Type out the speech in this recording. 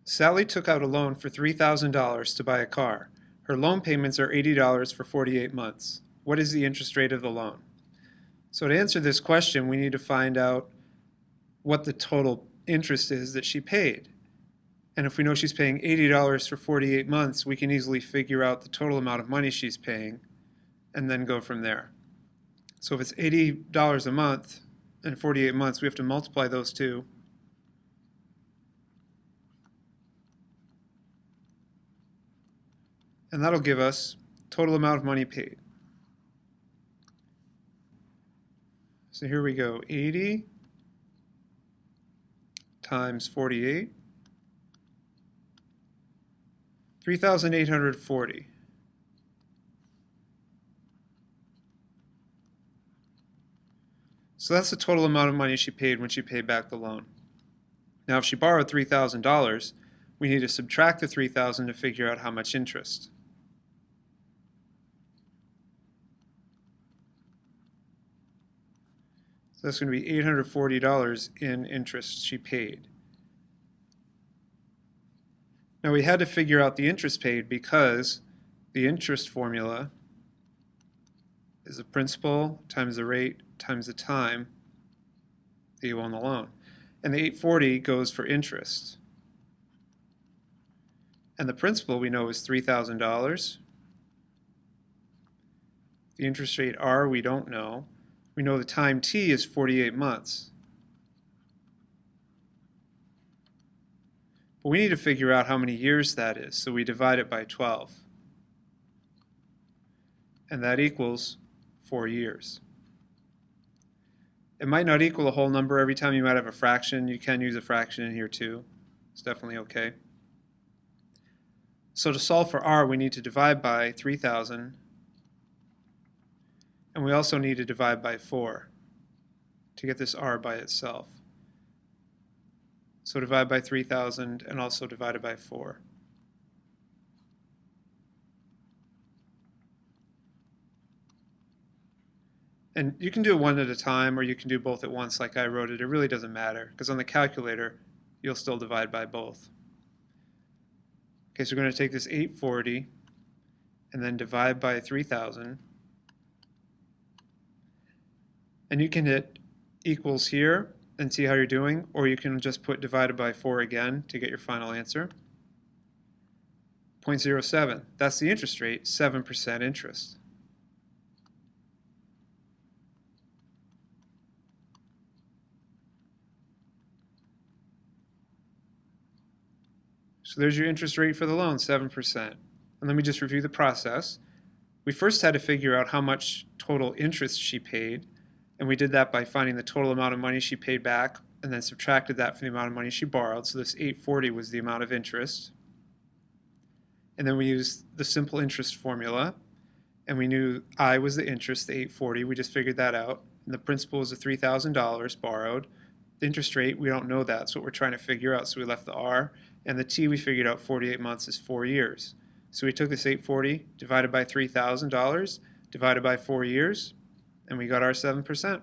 Sally took out a loan for $3,000 to buy a car. Her loan payments are $80 for 48 months. What is the interest rate of the loan? So to answer this question, we need to find out what the total interest is that she paid. And if we know she's paying $80 for 48 months, we can easily figure out the total amount of money she's paying and then go from there. So if it's $80 a month and 48 months, we have to multiply those two. And that'll give us total amount of money paid. So here we go, 80 times 48, 3,840. So that's the total amount of money she paid when she paid back the loan. Now if she borrowed $3,000, we need to subtract the $3,000 to figure out how much interest. So that's going to be $840 in interest she paid. Now we had to figure out the interest paid because the interest formula is the principal times the rate times the time that you own the loan. And the $840 goes for interest. And the principal we know is $3,000. The interest rate R we don't know. We know the time T is 48 months. But we need to figure out how many years that is, so we divide it by 12. And that equals 4 years. It might not equal a whole number every time. You might have a fraction. You can use a fraction in here too. It's definitely okay. So to solve for R, we need to divide by 3,000. And we also need to divide by 4 to get this R by itself. So divide by 3,000 and also divide it by 4. And you can do it one at a time, or you can do both at once like I wrote it. It really doesn't matter, because on the calculator, you'll still divide by both. Okay, so we're going to take this 840 and then divide by 3,000. And you can hit equals here and see how you're doing, or you can just put divided by 4 again to get your final answer. 0.07, that's the interest rate, 7% interest. So there's your interest rate for the loan, 7%. And let me just review the process. We first had to figure out how much total interest she paid, and we did that by finding the total amount of money she paid back and then subtracted that from the amount of money she borrowed. So this 840 was the amount of interest. And then we used the simple interest formula, and we knew I was the interest, the 840. We just figured that out. And the principal was the $3,000 borrowed. The interest rate, we don't know that. That's what we're trying to figure out, so we left the R. And the T we figured out 48 months is 4 years. So we took this 840 divided by $3,000 divided by 4 years, and we got our 7%.